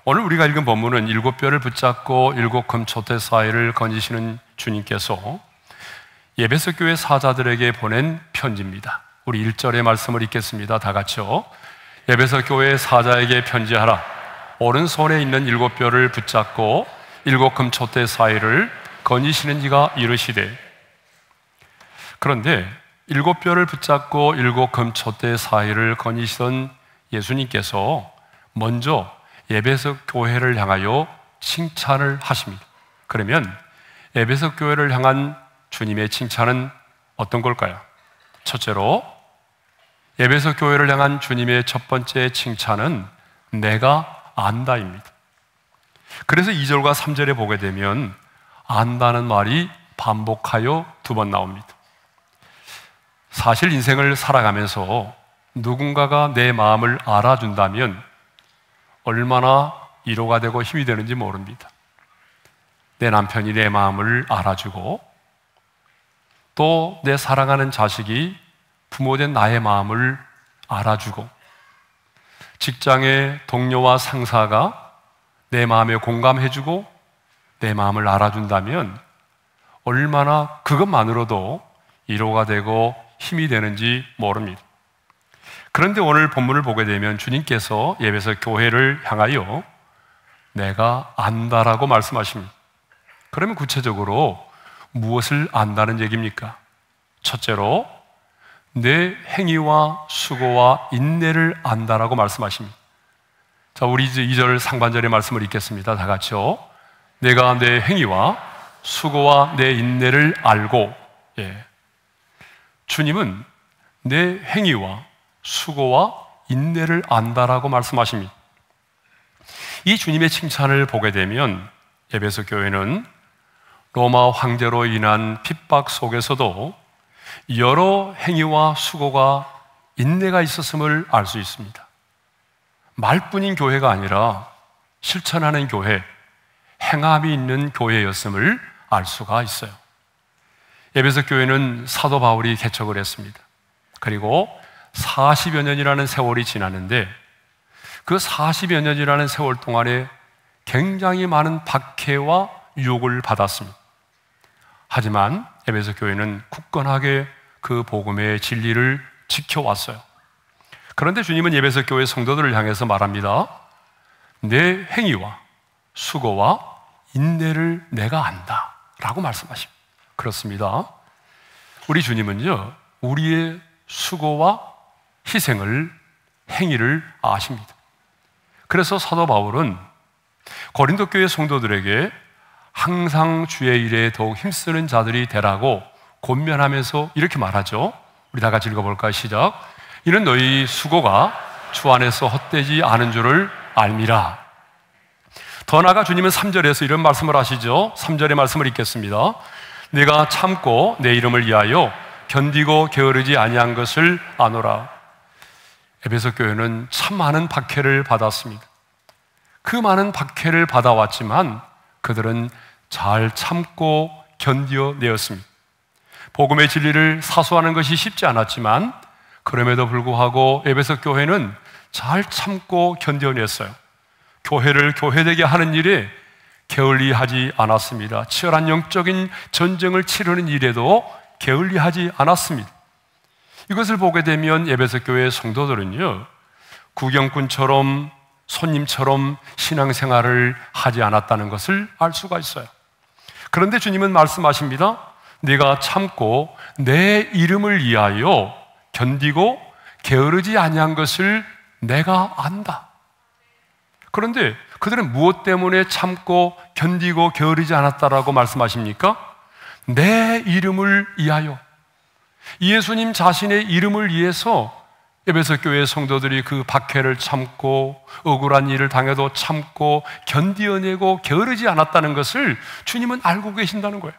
오늘 우리가 읽은 본문은 일곱 뼈를 붙잡고 일곱 금촛대 사이를 거니시는 주님께서 에베소 교회 사자들에게 보낸 편지입니다. 우리 1절의 말씀을 읽겠습니다. 다 같이요. 에베소 교회 사자에게 편지하라. 오른손에 있는 일곱 뼈를 붙잡고 일곱 금촛대 사이를 거니시는 이가 이르시되. 그런데 일곱 뼈를 붙잡고 일곱 금촛대 사이를 거니시던 예수님께서 먼저 에베소 교회를 향하여 칭찬을 하십니다. 그러면 에베소 교회를 향한 주님의 칭찬은 어떤 걸까요? 첫째로 에베소 교회를 향한 주님의 첫 번째 칭찬은 내가 안다입니다. 그래서 2절과 3절에 보게 되면 안다는 말이 반복하여 2번 나옵니다. 사실 인생을 살아가면서 누군가가 내 마음을 알아준다면 얼마나 위로가 되고 힘이 되는지 모릅니다. 내 남편이 내 마음을 알아주고 또 내 사랑하는 자식이 부모된 나의 마음을 알아주고 직장의 동료와 상사가 내 마음에 공감해주고 내 마음을 알아준다면 얼마나 그것만으로도 위로가 되고 힘이 되는지 모릅니다. 그런데 오늘 본문을 보게 되면 주님께서 에베소 교회를 향하여 내가 안다라고 말씀하십니다. 그러면 구체적으로 무엇을 안다는 얘기입니까? 첫째로 내 행위와 수고와 인내를 안다라고 말씀하십니다. 자, 우리 이제 2절 상반절의 말씀을 읽겠습니다. 다 같이요. 내가 내 행위와 수고와 내 인내를 알고. 주님은 내 행위와 수고와 인내를 안다라고 말씀하십니다. 이 주님의 칭찬을 보게 되면 에베소 교회는 로마 황제로 인한 핍박 속에서도 여러 행위와 수고가 인내가 있었음을 알 수 있습니다. 말뿐인 교회가 아니라 실천하는 교회, 행함이 있는 교회였음을 알 수가 있어요. 에베소 교회는 사도 바울이 개척을 했습니다. 그리고 40여 년이라는 세월이 지났는데 그 40여 년이라는 세월 동안에 굉장히 많은 박해와 유혹을 받았습니다. 하지만 에베소 교회는 굳건하게 그 복음의 진리를 지켜왔어요. 그런데 주님은 에베소 교회 성도들을 향해서 말합니다. 내 행위와 수고와 인내를 내가 안다 라고 말씀하십니다. 그렇습니다. 우리 주님은요, 우리의 수고와 희생을, 행위를 아십니다. 그래서 사도 바울은 고린도 교회 성도들에게 항상 주의 일에 더욱 힘쓰는 자들이 되라고 권면하면서 이렇게 말하죠. 우리 다 같이 읽어볼까요? 시작. 이는 너희 수고가 주 안에서 헛되지 않은 줄을 알미라. 더 나아가 주님은 3절에서 이런 말씀을 하시죠. 3절의 말씀을 읽겠습니다. 내가 참고 내 이름을 위하여 견디고 게으르지 아니한 것을 아노라. 에베소 교회는 참 많은 박해를 받았습니다. 그 많은 박해를 받아왔지만 그들은 잘 참고 견뎌내었습니다. 복음의 진리를 사수하는 것이 쉽지 않았지만 그럼에도 불구하고 에베소 교회는 잘 참고 견뎌냈어요. 교회를 교회되게 하는 일에 게을리하지 않았습니다. 치열한 영적인 전쟁을 치르는 일에도 게을리하지 않았습니다. 이것을 보게 되면 에베소 교회 성도들은요, 구경꾼처럼 손님처럼 신앙생활을 하지 않았다는 것을 알 수가 있어요. 그런데 주님은 말씀하십니다. 네가 참고 내 이름을 위하여 견디고 게으르지 아니한 것을 내가 안다. 그런데 그들은 무엇 때문에 참고 견디고 게으르지 않았다라고 말씀하십니까? 내 이름을 위하여. 예수님 자신의 이름을 위해서 에베소 교회 성도들이 그 박해를 참고 억울한 일을 당해도 참고 견디어내고 게으르지 않았다는 것을 주님은 알고 계신다는 거예요.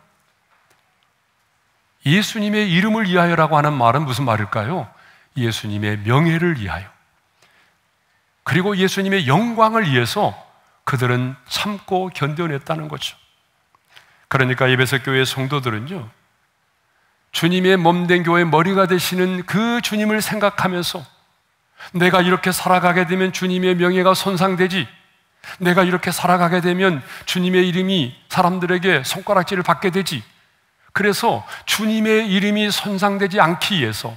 예수님의 이름을 위하여라고 하는 말은 무슨 말일까요? 예수님의 명예를 위하여, 그리고 예수님의 영광을 위해서 그들은 참고 견뎌냈다는 거죠. 그러니까 에베소 교회 성도들은요, 주님의 몸된 교회의 머리가 되시는 그 주님을 생각하면서 내가 이렇게 살아가게 되면 주님의 명예가 손상되지, 내가 이렇게 살아가게 되면 주님의 이름이 사람들에게 손가락질을 받게 되지. 그래서 주님의 이름이 손상되지 않기 위해서,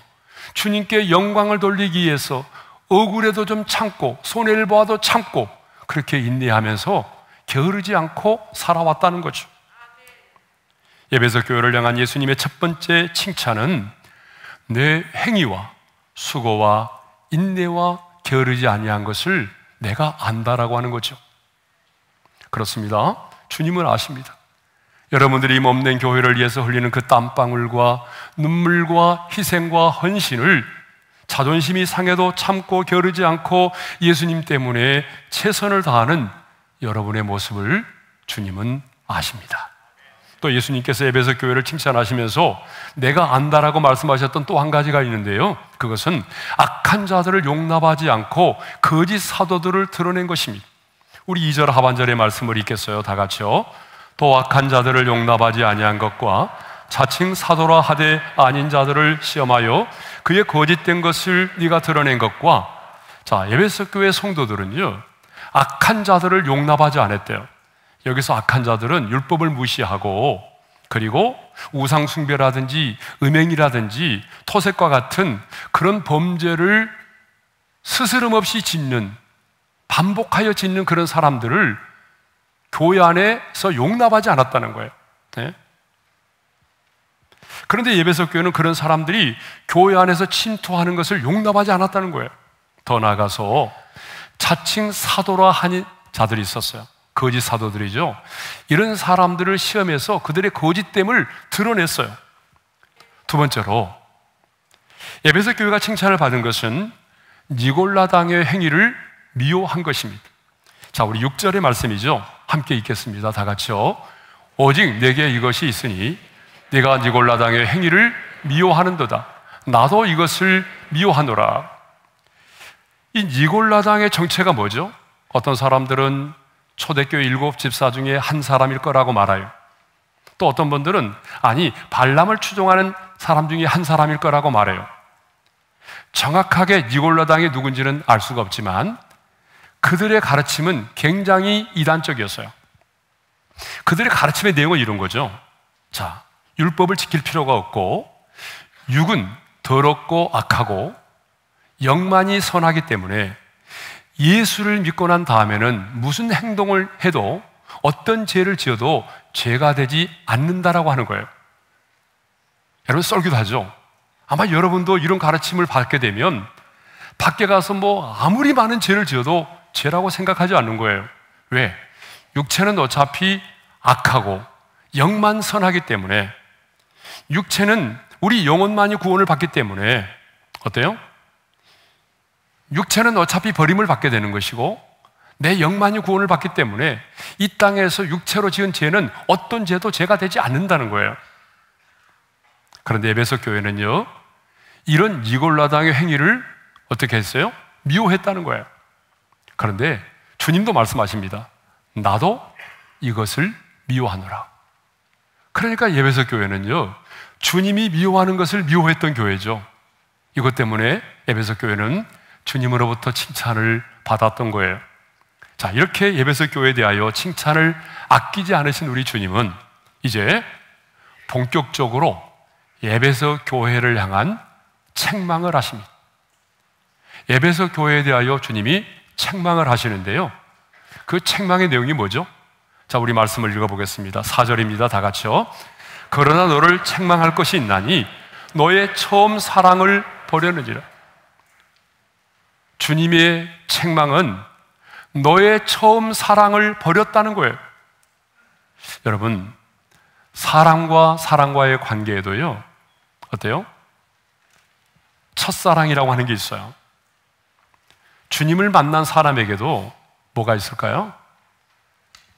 주님께 영광을 돌리기 위해서 억울해도 좀 참고 손해를 보아도 참고 그렇게 인내하면서 게으르지 않고 살아왔다는 거죠. 에베소 교회를 향한 예수님의 첫 번째 칭찬은 내 행위와 수고와 인내와 게으르지 아니한 것을 내가 안다라고 하는 거죠. 그렇습니다. 주님은 아십니다. 여러분들이 몸된 교회를 위해서 흘리는 그 땀방울과 눈물과 희생과 헌신을 자존심이 상해도 참고 게으르지 않고 예수님 때문에 최선을 다하는 여러분의 모습을 주님은 아십니다. 또 예수님께서 에베소 교회를 칭찬하시면서 내가 안다라고 말씀하셨던 또 한 가지가 있는데요, 그것은 악한 자들을 용납하지 않고 거짓 사도들을 드러낸 것입니다. 우리 2절 하반절의 말씀을 읽겠어요. 다 같이요. 또 악한 자들을 용납하지 아니한 것과 자칭 사도라 하되 아닌 자들을 시험하여 그의 거짓된 것을 네가 드러낸 것과. 자, 에베소 교회 성도들은요, 악한 자들을 용납하지 않았대요. 여기서 악한 자들은 율법을 무시하고, 그리고 우상 숭배라든지 음행이라든지 토색과 같은 그런 범죄를 스스럼 없이 짓는, 반복하여 짓는 그런 사람들을 교회 안에서 용납하지 않았다는 거예요. 네? 그런데 에베소 교회는 그런 사람들이 교회 안에서 침투하는 것을 용납하지 않았다는 거예요. 더 나아가서 자칭 사도라 하는 자들이 있었어요. 거짓 사도들이죠. 이런 사람들을 시험해서 그들의 거짓됨을 드러냈어요. 두 번째로 에베소 교회가 칭찬을 받은 것은 니골라당의 행위를 미워한 것입니다. 자, 우리 6절의 말씀이죠. 함께 읽겠습니다. 다 같이요. 오직 내게 이것이 있으니 네가 니골라당의 행위를 미워하는도다. 나도 이것을 미워하노라. 이 니골라당의 정체가 뭐죠? 어떤 사람들은 초대교회 7 집사 중에 한 사람일 거라고 말해요. 또 어떤 분들은 아니, 발람을 추종하는 사람 중에 한 사람일 거라고 말해요. 정확하게 니골라당이 누군지는 알 수가 없지만 그들의 가르침은 굉장히 이단적이었어요. 그들의 가르침의 내용은 이런 거죠. 자, 율법을 지킬 필요가 없고 육은 더럽고 악하고 영만이 선하기 때문에 예수를 믿고 난 다음에는 무슨 행동을 해도 어떤 죄를 지어도 죄가 되지 않는다라고 하는 거예요. 여러분 썰기도 하죠. 아마 여러분도 이런 가르침을 받게 되면 밖에 가서 뭐 아무리 많은 죄를 지어도 죄라고 생각하지 않는 거예요. 왜? 육체는 어차피 악하고 영만 선하기 때문에, 육체는 우리 영혼만이 구원을 받기 때문에 어때요? 육체는 어차피 버림을 받게 되는 것이고 내 영만이 구원을 받기 때문에 이 땅에서 육체로 지은 죄는 어떤 죄도 죄가 되지 않는다는 거예요. 그런데 에베소 교회는요, 이런 니골라당의 행위를 어떻게 했어요? 미워했다는 거예요. 그런데 주님도 말씀하십니다. 나도 이것을 미워하노라. 그러니까 에베소 교회는요, 주님이 미워하는 것을 미워했던 교회죠. 이것 때문에 에베소 교회는 주님으로부터 칭찬을 받았던 거예요. 자, 이렇게 에베소 교회에 대하여 칭찬을 아끼지 않으신 우리 주님은 이제 본격적으로 에베소 교회를 향한 책망을 하십니다. 에베소 교회에 대하여 주님이 책망을 하시는데요, 그 책망의 내용이 뭐죠? 자, 우리 말씀을 읽어보겠습니다. 4절입니다. 다 같이요. 그러나 너를 책망할 것이 있나니 너의 처음 사랑을 버렸느니라. 주님의 책망은 너의 처음 사랑을 버렸다는 거예요. 여러분, 사랑과 사랑과의 관계에도요, 어때요? 첫사랑이라고 하는 게 있어요. 주님을 만난 사람에게도 뭐가 있을까요?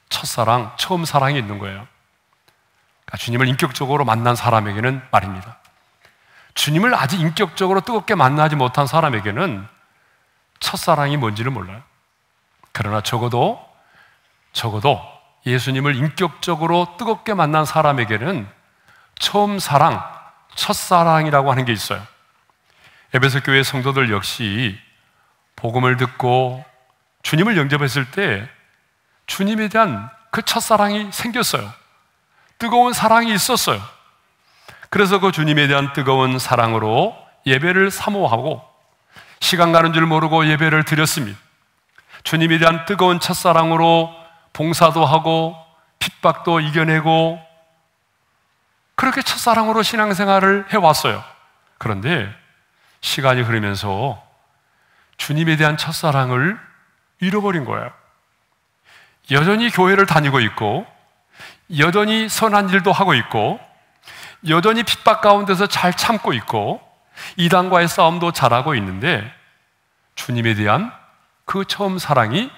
첫사랑, 처음 사랑이 있는 거예요. 그러니까 주님을 인격적으로 만난 사람에게는 말입니다. 주님을 아직 인격적으로 뜨겁게 만나지 못한 사람에게는 첫사랑이 뭔지를 몰라요. 그러나 적어도 예수님을 인격적으로 뜨겁게 만난 사람에게는 처음 사랑, 첫사랑이라고 하는 게 있어요. 에베소 교회 성도들 역시 복음을 듣고 주님을 영접했을 때 주님에 대한 그 첫사랑이 생겼어요. 뜨거운 사랑이 있었어요. 그래서 그 주님에 대한 뜨거운 사랑으로 예배를 사모하고 시간 가는 줄 모르고 예배를 드렸습니다. 주님에 대한 뜨거운 첫사랑으로 봉사도 하고 핍박도 이겨내고 그렇게 첫사랑으로 신앙생활을 해왔어요. 그런데 시간이 흐르면서 주님에 대한 첫사랑을 잃어버린 거예요. 여전히 교회를 다니고 있고 여전히 선한 일도 하고 있고 여전히 핍박 가운데서 잘 참고 있고 이단과의 싸움도 잘하고 있는데 주님에 대한 그 처음 사랑이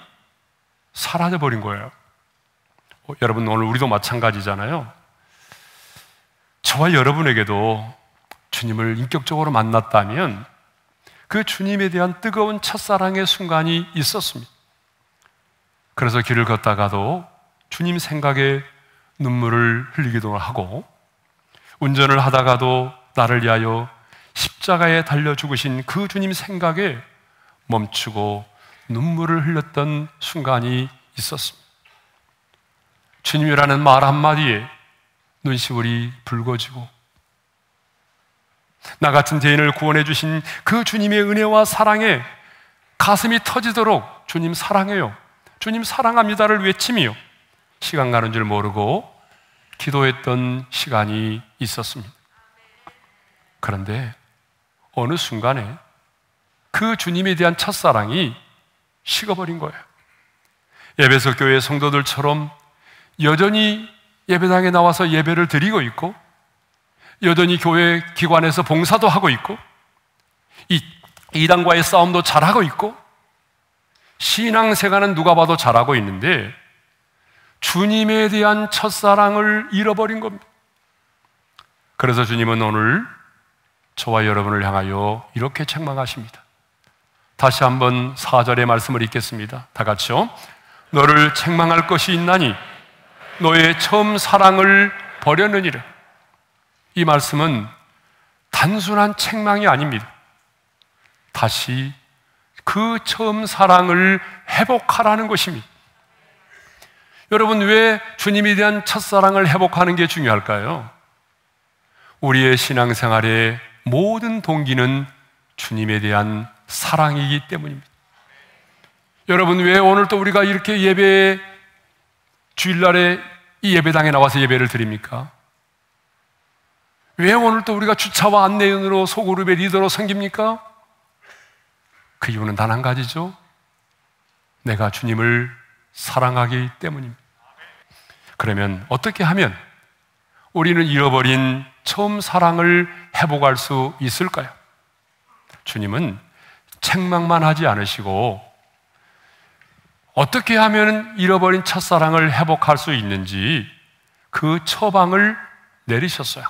사라져버린 거예요. 여러분, 오늘 우리도 마찬가지잖아요. 저와 여러분에게도 주님을 인격적으로 만났다면 그 주님에 대한 뜨거운 첫사랑의 순간이 있었습니다. 그래서 길을 걷다가도 주님 생각에 눈물을 흘리기도 하고 운전을 하다가도 나를 위하여 십자가에 달려 죽으신 그 주님 생각에 멈추고 눈물을 흘렸던 순간이 있었습니다. 주님이라는 말 한마디에 눈시울이 붉어지고 나 같은 죄인을 구원해 주신 그 주님의 은혜와 사랑에 가슴이 터지도록 주님 사랑해요, 주님 사랑합니다를 외치며 시간 가는 줄 모르고 기도했던 시간이 있었습니다. 그런데 어느 순간에 그 주님에 대한 첫사랑이 식어버린 거예요. 에베소 교회 성도들처럼 여전히 예배당에 나와서 예배를 드리고 있고 여전히 교회 기관에서 봉사도 하고 있고 이단과의 싸움도 잘하고 있고 신앙생활은 누가 봐도 잘하고 있는데 주님에 대한 첫사랑을 잃어버린 겁니다. 그래서 주님은 오늘 저와 여러분을 향하여 이렇게 책망하십니다. 다시 한번 4절의 말씀을 읽겠습니다. 다 같이요. 너를 책망할 것이 있나니 너의 처음 사랑을 버렸느니라. 이 말씀은 단순한 책망이 아닙니다. 다시 그 처음 사랑을 회복하라는 것입니다. 여러분, 왜 주님에 대한 첫사랑을 회복하는 게 중요할까요? 우리의 신앙생활의 모든 동기는 주님에 대한 사랑이기 때문입니다. 여러분, 왜 오늘 또 우리가 이렇게 예배 주일날에 이 예배당에 나와서 예배를 드립니까? 왜 오늘 또 우리가 주차와 안내인으로 소그룹의 리더로 섬깁니까? 그 이유는 단 한 가지죠. 내가 주님을 사랑하기 때문입니다. 그러면 어떻게 하면 우리는 잃어버린 처음 사랑을 회복할 수 있을까요? 주님은 책망만 하지 않으시고 어떻게 하면 잃어버린 첫사랑을 회복할 수 있는지 그 처방을 내리셨어요.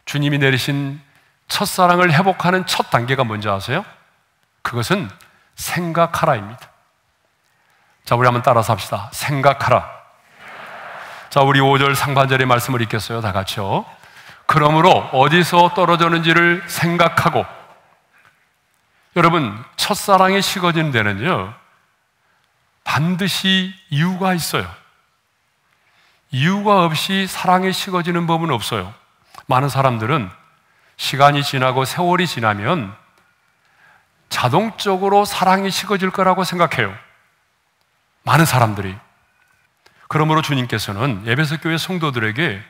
주님이 내리신 첫사랑을 회복하는 첫 단계가 뭔지 아세요? 그것은 생각하라입니다. 자, 우리 한번 따라서 합시다. 생각하라. 자, 우리 5절 상반절의 말씀을 읽겠어요. 다 같이요. 그러므로 어디서 떨어졌는지를 생각하고. 여러분, 첫사랑이 식어지는 데는요 반드시 이유가 있어요. 이유가 없이 사랑이 식어지는 법은 없어요. 많은 사람들은 시간이 지나고 세월이 지나면 자동적으로 사랑이 식어질 거라고 생각해요. 많은 사람들이. 그러므로 주님께서는 에베소 교회 성도들에게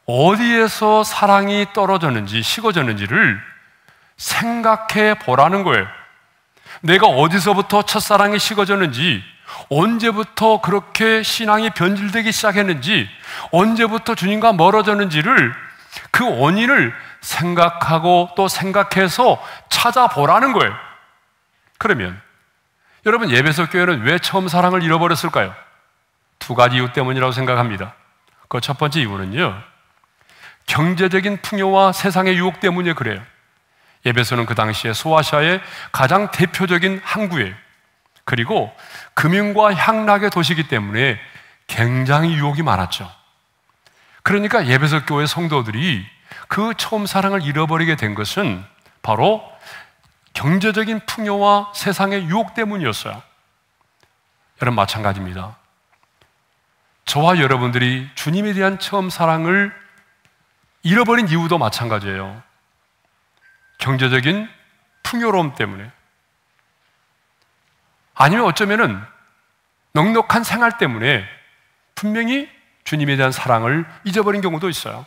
어디에서 사랑이 떨어졌는지 식어졌는지를 생각해 보라는 거예요. 내가 어디서부터 첫사랑이 식어졌는지, 언제부터 그렇게 신앙이 변질되기 시작했는지, 언제부터 주님과 멀어졌는지를 그 원인을 생각하고 또 생각해서 찾아보라는 거예요. 그러면 여러분, 에베소 교회는 왜 처음 사랑을 잃어버렸을까요? 두 가지 이유 때문이라고 생각합니다. 그 첫 번째 이유는요, 경제적인 풍요와 세상의 유혹 때문에 그래요. 에베소는 그 당시에 소아시아의 가장 대표적인 항구예요. 그리고 금융과 향락의 도시이기 때문에 굉장히 유혹이 많았죠. 그러니까 에베소 교회 성도들이 그 처음 사랑을 잃어버리게 된 것은 바로 경제적인 풍요와 세상의 유혹 때문이었어요. 여러분 마찬가지입니다. 저와 여러분들이 주님에 대한 처음 사랑을 잃어버린 이유도 마찬가지예요. 경제적인 풍요로움 때문에, 아니면 어쩌면은 넉넉한 생활 때문에 분명히 주님에 대한 사랑을 잊어버린 경우도 있어요.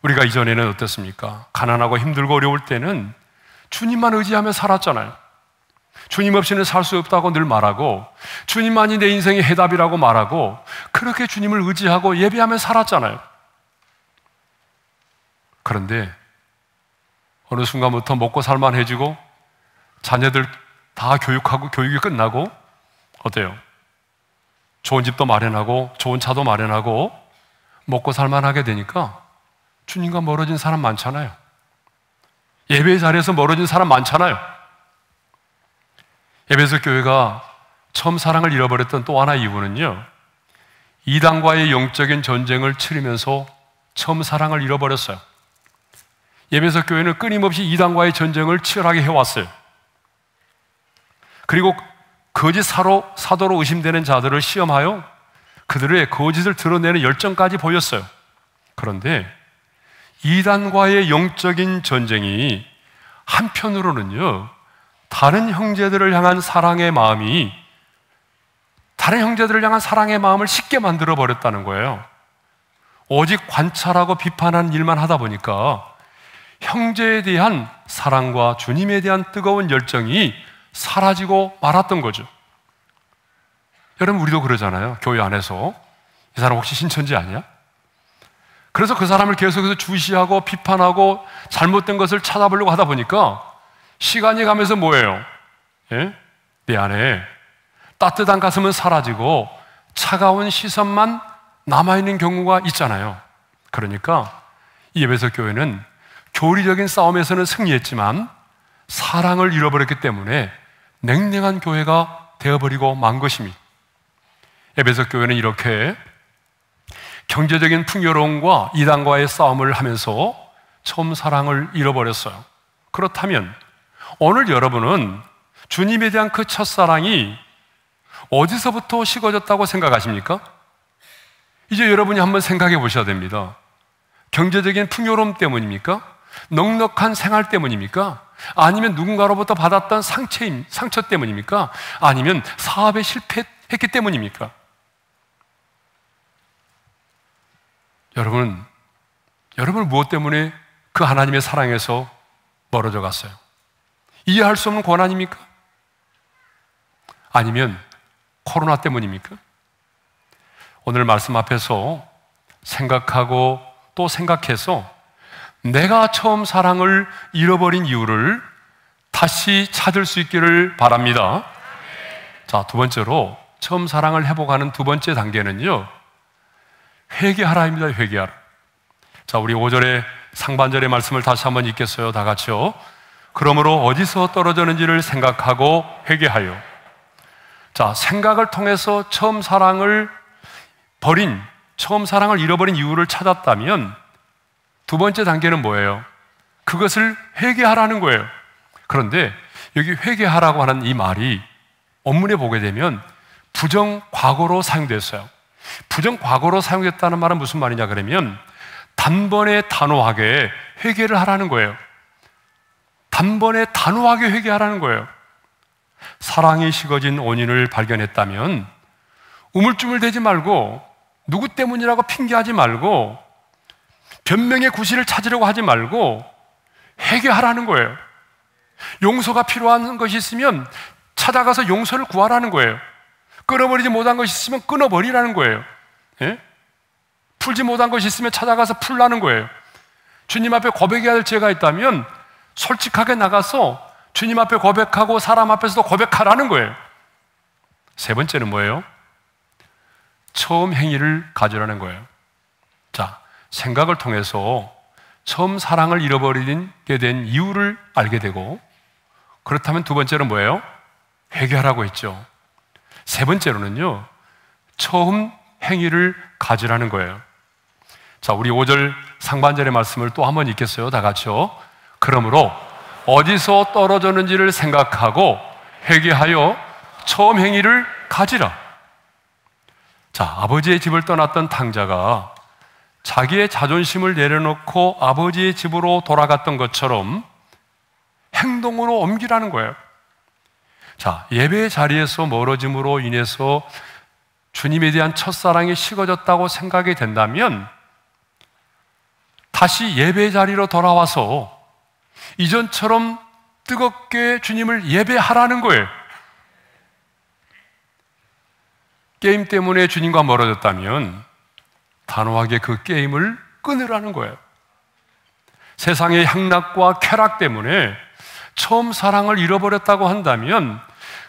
우리가 이전에는 어땠습니까? 가난하고 힘들고 어려울 때는 주님만 의지하며 살았잖아요. 주님 없이는 살 수 없다고 늘 말하고, 주님만이 내 인생의 해답이라고 말하고, 그렇게 주님을 의지하고 예배하며 살았잖아요. 그런데 어느 순간부터 먹고 살만해지고 자녀들 다 교육하고 교육이 끝나고 어때요? 좋은 집도 마련하고 좋은 차도 마련하고 먹고 살만하게 되니까 주님과 멀어진 사람 많잖아요. 예배의 자리에서 멀어진 사람 많잖아요. 에베소 교회가 처음 사랑을 잃어버렸던 또 하나의 이유는요, 이단과의 영적인 전쟁을 치르면서 처음 사랑을 잃어버렸어요. 에베소 교회는 끊임없이 이단과의 전쟁을 치열하게 해왔어요. 그리고 거짓 사도로 의심되는 자들을 시험하여 그들의 거짓을 드러내는 열정까지 보였어요. 그런데 이단과의 영적인 전쟁이 한편으로는요, 다른 형제들을 향한 사랑의 마음을 쉽게 만들어 버렸다는 거예요. 오직 관찰하고 비판하는 일만 하다 보니까 형제에 대한 사랑과 주님에 대한 뜨거운 열정이 사라지고 말았던 거죠. 여러분, 우리도 그러잖아요. 교회 안에서 이 사람 혹시 신천지 아니야? 그래서 그 사람을 계속해서 주시하고 비판하고 잘못된 것을 찾아보려고 하다 보니까 시간이 가면서 뭐예요? 예? 내 안에 따뜻한 가슴은 사라지고 차가운 시선만 남아있는 경우가 있잖아요. 그러니까 이 에베소 교회는 교리적인 싸움에서는 승리했지만 사랑을 잃어버렸기 때문에 냉랭한 교회가 되어버리고 만 것입니다. 에베소 교회는 이렇게 경제적인 풍요로움과 이단과의 싸움을 하면서 처음 사랑을 잃어버렸어요. 그렇다면 오늘 여러분은 주님에 대한 그 첫사랑이 어디서부터 식어졌다고 생각하십니까? 이제 여러분이 한번 생각해 보셔야 됩니다. 경제적인 풍요로움 때문입니까? 넉넉한 생활 때문입니까? 아니면 누군가로부터 받았던 상처 때문입니까? 아니면 사업에 실패했기 때문입니까? 여러분은 무엇 때문에 그 하나님의 사랑에서 멀어져 갔어요? 이해할 수 없는 고난입니까? 아니면 코로나 때문입니까? 오늘 말씀 앞에서 생각하고 또 생각해서 내가 처음 사랑을 잃어버린 이유를 다시 찾을 수 있기를 바랍니다. 자, 두 번째로 처음 사랑을 회복하는 두 번째 단계는요, 회개하라입니다. 회개하라. 자, 우리 5절의 상반절의 말씀을 다시 한번 읽겠어요. 다 같이요. 그러므로 어디서 떨어졌는지를 생각하고 회개하여. 자, 생각을 통해서 처음 사랑을 잃어버린 이유를 찾았다면 두 번째 단계는 뭐예요? 그것을 회개하라는 거예요. 그런데 여기 회개하라고 하는 이 말이 원문에 보게 되면 부정과거로 사용됐어요. 부정과거로 사용됐다는 말은 무슨 말이냐 그러면 단번에 단호하게 회개를 하라는 거예요. 단번에 단호하게 회개하라는 거예요. 사랑이 식어진 원인을 발견했다면 우물쭈물대지 말고, 누구 때문이라고 핑계하지 말고, 변명의 구실을 찾으려고 하지 말고 회개하라는 거예요. 용서가 필요한 것이 있으면 찾아가서 용서를 구하라는 거예요. 끊어버리지 못한 것이 있으면 끊어버리라는 거예요. 예? 풀지 못한 것이 있으면 찾아가서 풀라는 거예요. 주님 앞에 고백해야 될 죄가 있다면 솔직하게 나가서 주님 앞에 고백하고 사람 앞에서도 고백하라는 거예요. 세 번째는 뭐예요? 처음 행위를 가지라는 거예요. 자, 생각을 통해서 처음 사랑을 잃어버리게 된 이유를 알게 되고, 그렇다면 두 번째는 뭐예요? 회개하라고 했죠. 세 번째로는요, 처음 행위를 가지라는 거예요. 자, 우리 5절 상반절의 말씀을 또 한번 읽겠어요. 다 같이요. 그러므로 어디서 떨어졌는지를 생각하고 회개하여 처음 행위를 가지라. 자, 아버지의 집을 떠났던 탕자가 자기의 자존심을 내려놓고 아버지의 집으로 돌아갔던 것처럼 행동으로 옮기라는 거예요. 자, 예배의 자리에서 멀어짐으로 인해서 주님에 대한 첫사랑이 식어졌다고 생각이 된다면 다시 예배의 자리로 돌아와서 이전처럼 뜨겁게 주님을 예배하라는 거예요. 게임 때문에 주님과 멀어졌다면 단호하게 그 게임을 끊으라는 거예요. 세상의 향락과 쾌락 때문에 처음 사랑을 잃어버렸다고 한다면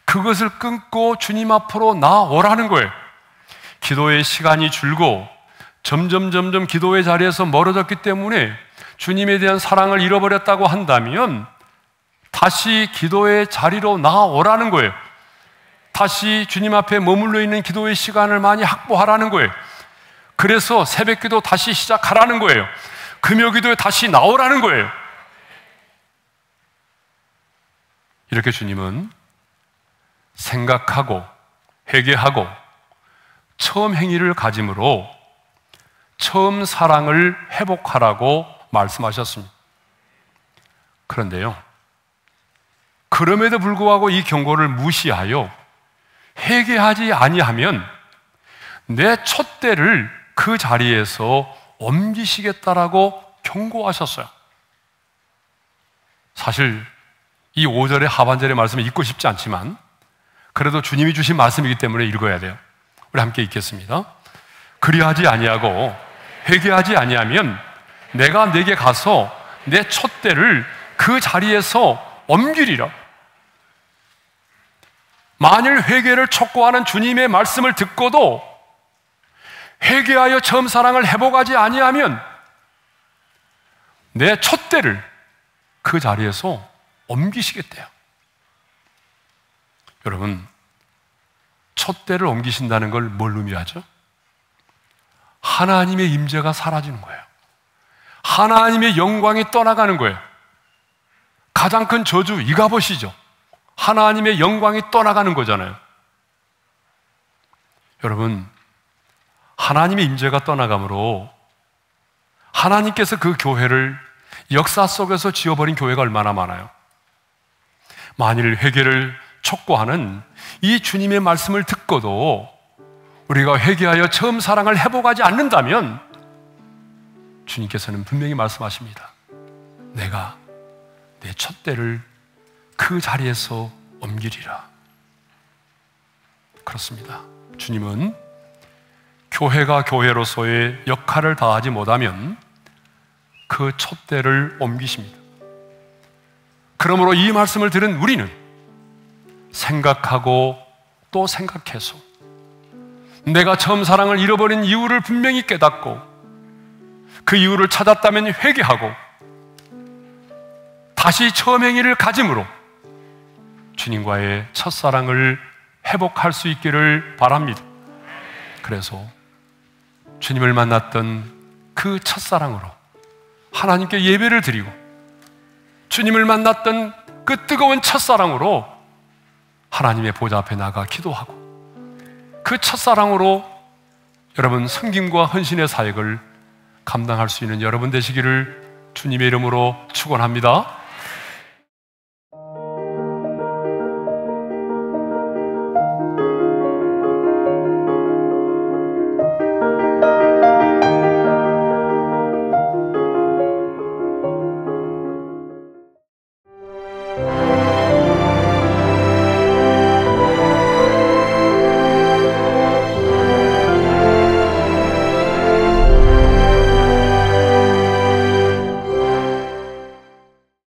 그것을 끊고 주님 앞으로 나오라는 거예요. 기도의 시간이 줄고 점점 기도의 자리에서 멀어졌기 때문에 주님에 대한 사랑을 잃어버렸다고 한다면 다시 기도의 자리로 나오라는 거예요. 다시 주님 앞에 머물러 있는 기도의 시간을 많이 확보하라는 거예요. 그래서 새벽기도 다시 시작하라는 거예요. 금요기도에 다시 나오라는 거예요. 이렇게 주님은 생각하고 회개하고 처음 행위를 가짐으로 처음 사랑을 회복하라고 말씀하셨습니다. 그런데요, 그럼에도 불구하고 이 경고를 무시하여 회개하지 아니하면 내 촛대를 그 자리에서 옮기시겠다라고 경고하셨어요. 사실 이 5절의 하반절의 말씀을 읽고 싶지 않지만 그래도 주님이 주신 말씀이기 때문에 읽어야 돼요. 우리 함께 읽겠습니다. 그리하지 아니하고 회개하지 아니하면 내가 네게 가서 내 촛대를 그 자리에서 옮기리라. 만일 회개를 촉구하는 주님의 말씀을 듣고도 회개하여 처음 사랑을 회복하지 아니하면 내 촛대를 그 자리에서 옮기시겠대요. 여러분, 촛대를 옮기신다는 걸 뭘 의미하죠? 하나님의 임재가 사라지는 거예요. 하나님의 영광이 떠나가는 거예요. 가장 큰 저주 이가봇이죠. 하나님의 영광이 떠나가는 거잖아요. 여러분, 하나님의 임재가 떠나가므로 하나님께서 그 교회를 역사 속에서 지어버린 교회가 얼마나 많아요. 만일 회개를 촉구하는 이 주님의 말씀을 듣고도 우리가 회개하여 처음 사랑을 회복하지 않는다면 주님께서는 분명히 말씀하십니다. 내가 내 촛대를 그 자리에서 옮기리라. 그렇습니다. 주님은 교회가 교회로서의 역할을 다하지 못하면 그 촛대를 옮기십니다. 그러므로 이 말씀을 들은 우리는 생각하고 또 생각해서 내가 처음 사랑을 잃어버린 이유를 분명히 깨닫고 그 이유를 찾았다면 회개하고 다시 처음 행위를 가짐으로 주님과의 첫사랑을 회복할 수 있기를 바랍니다. 그래서 주님을 만났던 그 첫사랑으로 하나님께 예배를 드리고 주님을 만났던 그 뜨거운 첫사랑으로 하나님의 보좌 앞에 나가 기도하고 그 첫사랑으로 여러분 섬김과 헌신의 사역을 감당할 수 있는 여러분 되시기를 주님의 이름으로 축원합니다.